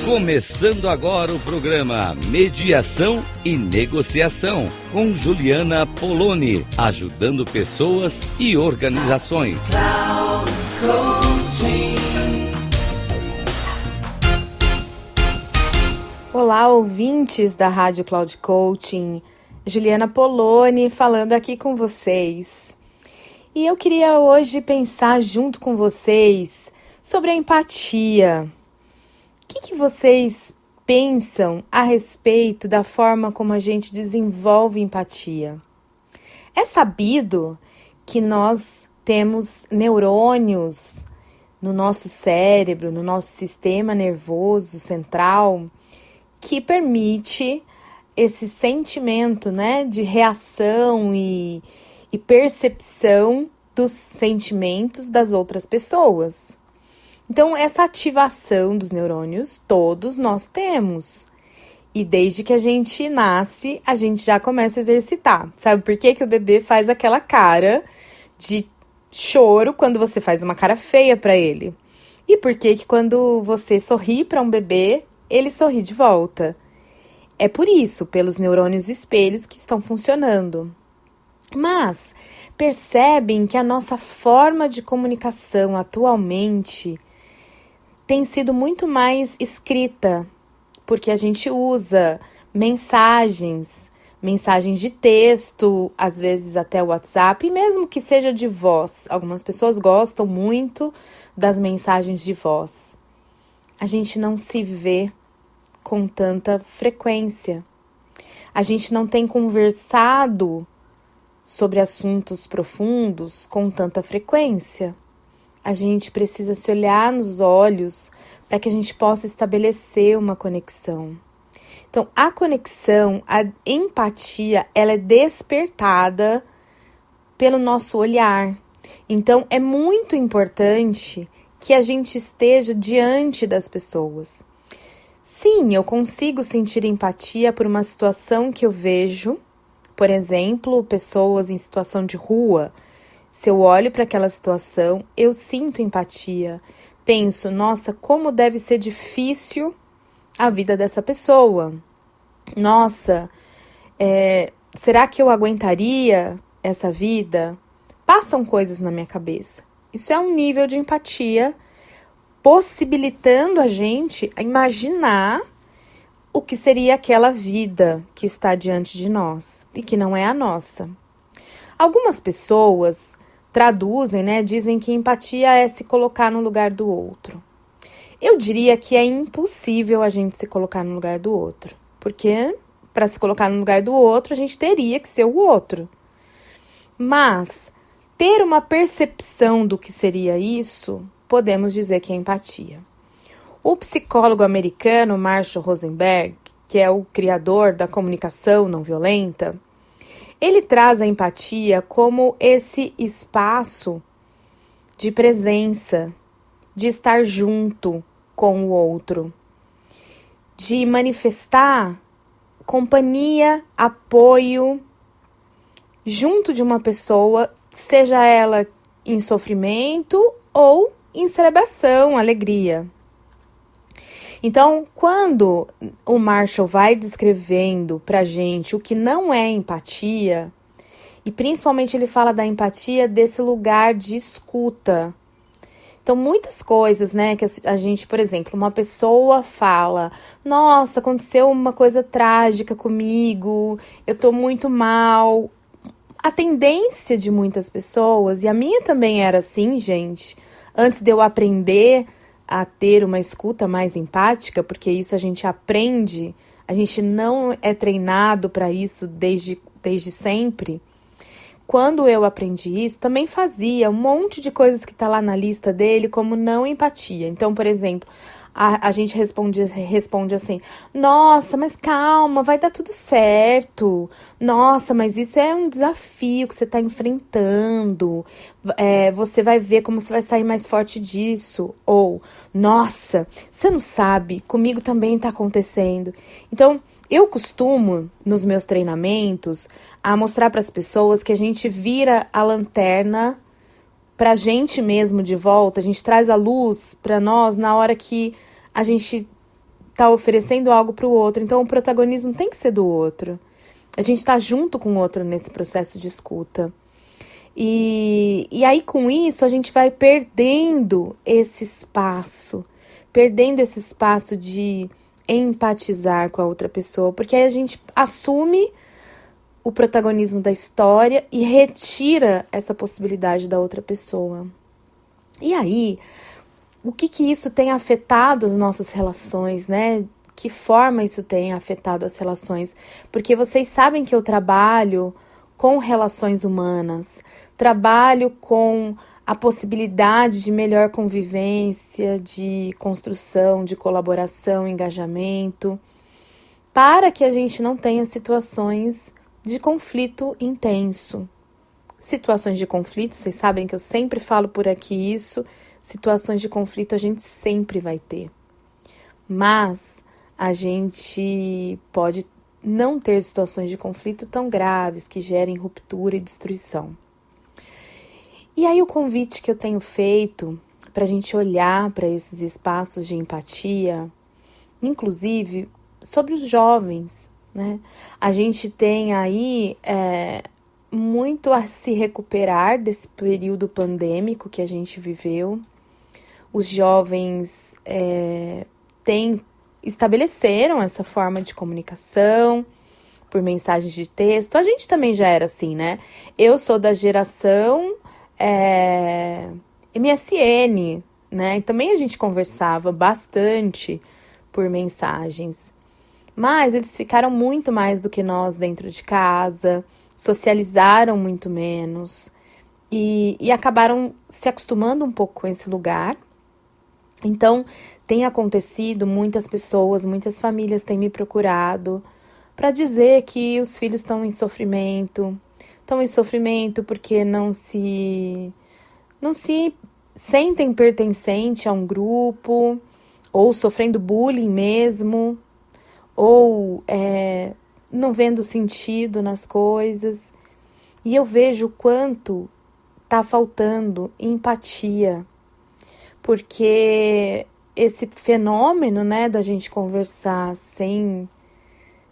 Começando agora o programa Mediação e Negociação, com Juliana Poloni, ajudando pessoas e organizações. Olá, ouvintes da Rádio Cloud Coaching. Juliana Poloni falando aqui com vocês. E eu queria hoje pensar junto com vocês sobre a empatia. O que vocês pensam a respeito da forma como a gente desenvolve empatia? É sabido que nós temos neurônios no nosso cérebro, no nosso sistema nervoso central, que permite esse sentimento, de reação e percepção dos sentimentos das outras pessoas. Então, essa ativação dos neurônios, todos nós temos. E desde que a gente nasce, a gente já começa a exercitar. Sabe por que o bebê faz aquela cara de choro quando você faz uma cara feia para ele? E por que quando você sorri para um bebê, ele sorri de volta? É por isso, pelos neurônios espelhos que estão funcionando. Mas percebem que a nossa forma de comunicação atualmente tem sido muito mais escrita, porque a gente usa mensagens de texto, às vezes até o WhatsApp, e mesmo que seja de voz. Algumas pessoas gostam muito das mensagens de voz. A gente não se vê com tanta frequência. A gente não tem conversado sobre assuntos profundos com tanta frequência. A gente precisa se olhar nos olhos para que a gente possa estabelecer uma conexão. Então, a conexão, a empatia, ela é despertada pelo nosso olhar. Então, é muito importante que a gente esteja diante das pessoas. Sim, eu consigo sentir empatia por uma situação que eu vejo, por exemplo, pessoas em situação de rua. Se eu olho para aquela situação, eu sinto empatia. Penso, nossa, como deve ser difícil a vida dessa pessoa. Nossa, será que eu aguentaria essa vida? Passam coisas na minha cabeça. Isso é um nível de empatia, possibilitando a gente a imaginar o que seria aquela vida que está diante de nós e que não é a nossa. Algumas pessoas traduzem, dizem que empatia é se colocar no lugar do outro. Eu diria que é impossível a gente se colocar no lugar do outro, porque para se colocar no lugar do outro, a gente teria que ser o outro. Mas ter uma percepção do que seria isso, podemos dizer que é empatia. O psicólogo americano Marshall Rosenberg, que é o criador da comunicação não violenta, ele traz a empatia como esse espaço de presença, de estar junto com o outro, de manifestar companhia, apoio junto de uma pessoa, seja ela em sofrimento ou em celebração, alegria. Então, quando o Marshall vai descrevendo pra gente o que não é empatia, e principalmente ele fala da empatia desse lugar de escuta. Então, muitas coisas, que a gente, por exemplo, uma pessoa fala, nossa, aconteceu uma coisa trágica comigo, eu tô muito mal. A tendência de muitas pessoas, e a minha também era assim, gente, antes de eu aprender a ter uma escuta mais empática, porque isso a gente aprende, a gente não é treinado para isso desde sempre. Quando eu aprendi isso, também fazia um monte de coisas que tá lá na lista dele como não empatia. Então, por exemplo, a gente responde assim, nossa, mas calma, vai dar tudo certo. Nossa, mas isso é um desafio que você está enfrentando. Você vai ver como você vai sair mais forte disso. Ou, nossa, você não sabe, comigo também está acontecendo. Então, eu costumo, nos meus treinamentos, a mostrar para as pessoas que a gente vira a lanterna para a gente mesmo de volta, a gente traz a luz para nós na hora que a gente tá oferecendo algo para o outro, então o protagonismo tem que ser do outro. A gente tá junto com o outro nesse processo de escuta. E aí, com isso, a gente vai perdendo esse espaço de empatizar com a outra pessoa, porque aí a gente assume o protagonismo da história e retira essa possibilidade da outra pessoa. E aí, o que isso tem afetado as nossas relações, né? Que forma isso tem afetado as relações? Porque vocês sabem que eu trabalho com relações humanas, trabalho com a possibilidade de melhor convivência, de construção, de colaboração, engajamento, para que a gente não tenha situações de conflito intenso. Situações de conflito, vocês sabem que eu sempre falo por aqui isso, situações de conflito a gente sempre vai ter. Mas a gente pode não ter situações de conflito tão graves que gerem ruptura e destruição. E aí o convite que eu tenho feito para a gente olhar para esses espaços de empatia, inclusive sobre os jovens, né? A gente tem aí muito a se recuperar desse período pandêmico que a gente viveu. Os jovens estabeleceram essa forma de comunicação por mensagens de texto. A gente também já era assim, né? Eu sou da geração MSN, né? E também a gente conversava bastante por mensagens. Mas eles ficaram muito mais do que nós dentro de casa, socializaram muito menos e acabaram se acostumando um pouco com esse lugar. Então, tem acontecido, muitas pessoas, muitas famílias têm me procurado para dizer que os filhos estão em sofrimento porque não se sentem pertencente a um grupo, ou sofrendo bullying mesmo, ou não vendo sentido nas coisas. E eu vejo o quanto está faltando empatia, porque esse fenômeno, né, da gente conversar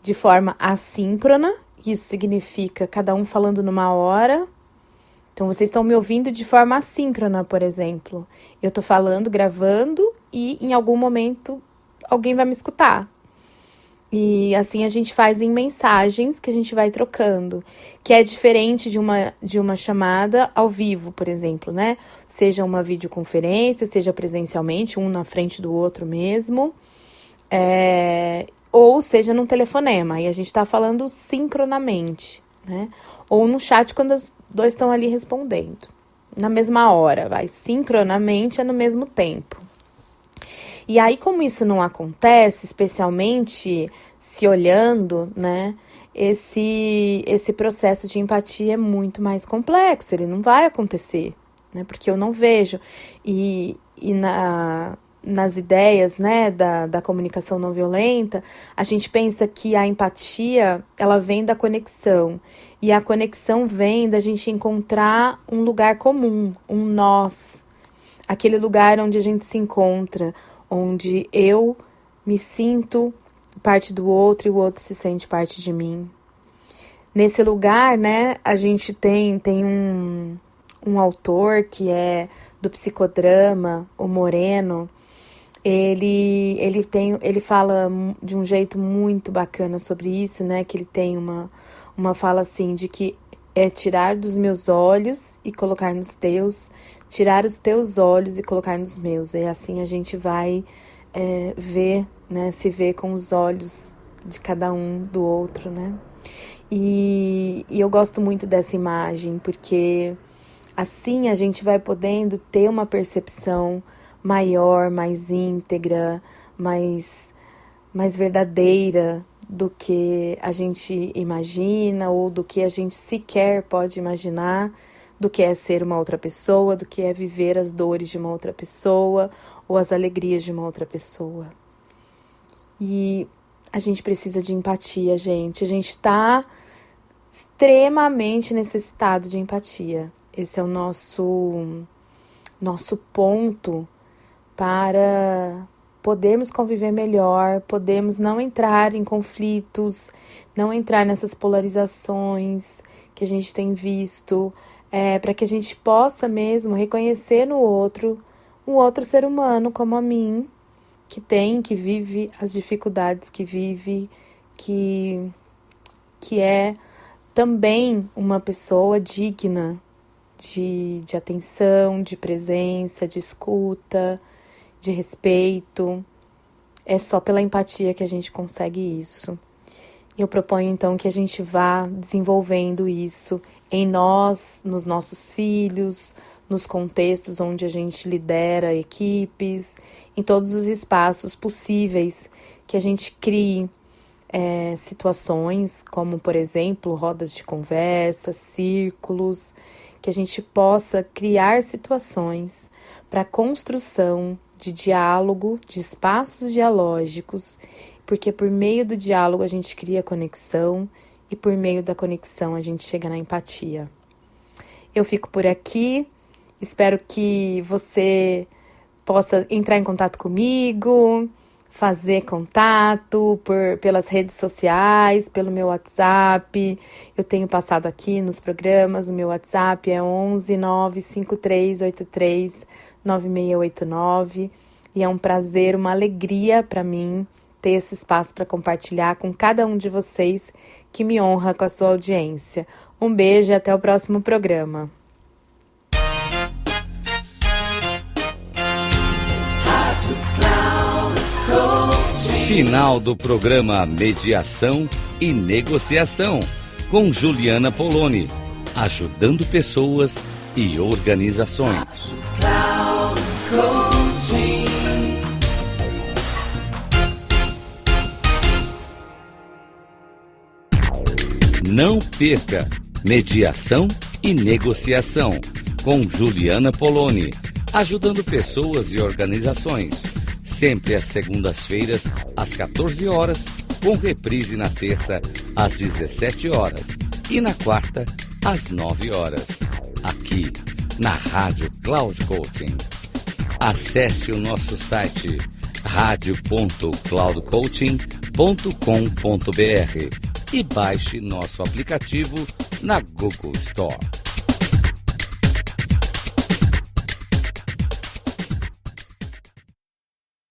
de forma assíncrona, isso significa cada um falando numa hora. Então, vocês estão me ouvindo de forma assíncrona, por exemplo. Eu estou falando, gravando, e em algum momento alguém vai me escutar. E assim a gente faz em mensagens que a gente vai trocando, que é diferente de uma chamada ao vivo, por exemplo, né? Seja uma videoconferência, seja presencialmente, um na frente do outro mesmo, ou seja num telefonema, e a gente está falando sincronamente, né? Ou no chat quando os dois estão ali respondendo, na mesma hora, sincronamente é no mesmo tempo. E aí, como isso não acontece, especialmente se olhando, né, esse processo de empatia é muito mais complexo, ele não vai acontecer, né, porque eu não vejo. E nas ideias, né, da comunicação não violenta, a gente pensa que a empatia, ela vem da conexão, e a conexão vem da gente encontrar um lugar comum, um nós, aquele lugar onde a gente se encontra, onde eu me sinto parte do outro e o outro se sente parte de mim. Nesse lugar, né, a gente tem um autor que é do psicodrama, o Moreno. Ele fala de um jeito muito bacana sobre isso, né, que ele tem uma fala assim, de que é tirar dos meus olhos e colocar nos teus, tirar os teus olhos e colocar nos meus. E assim a gente vai ver, né, se ver com os olhos de cada um do outro, né? E eu gosto muito dessa imagem, porque assim a gente vai podendo ter uma percepção maior, mais íntegra, mais verdadeira do que a gente imagina ou do que a gente sequer pode imaginar, do que é ser uma outra pessoa, do que é viver as dores de uma outra pessoa ou as alegrias de uma outra pessoa. E a gente precisa de empatia, gente. A gente está extremamente necessitado de empatia. Esse é o nosso ponto para podermos conviver melhor, podermos não entrar em conflitos, não entrar nessas polarizações que a gente tem visto, para que a gente possa mesmo reconhecer no outro um outro ser humano como a mim, que vive as dificuldades que vive, que é também uma pessoa digna de atenção, de presença, de escuta, de respeito. É só pela empatia que a gente consegue isso. Eu proponho então que a gente vá desenvolvendo isso em nós, nos nossos filhos, nos contextos onde a gente lidera equipes, em todos os espaços possíveis, que a gente crie situações como, por exemplo, rodas de conversa, círculos, que a gente possa criar situações para a construção de diálogo, de espaços dialógicos, porque por meio do diálogo a gente cria conexão e por meio da conexão a gente chega na empatia. Eu fico por aqui, espero que você possa entrar em contato comigo, fazer contato pelas redes sociais, pelo meu WhatsApp. Eu tenho passado aqui nos programas, o meu WhatsApp é 11 95383 9689 e é um prazer, uma alegria para mim ter esse espaço para compartilhar com cada um de vocês que me honra com a sua audiência. Um beijo e até o próximo programa. Final do programa Mediação e Negociação, com Juliana Poloni, ajudando pessoas e organizações. Não perca Mediação e Negociação, com Juliana Poloni, ajudando pessoas e organizações. Sempre às segundas-feiras, às 14 horas, com reprise na terça, às 17 horas e na quarta, às 9 horas, aqui na Rádio Cloud Coaching. Acesse o nosso site radio.cloudcoaching.com.br e baixe nosso aplicativo na Google Store.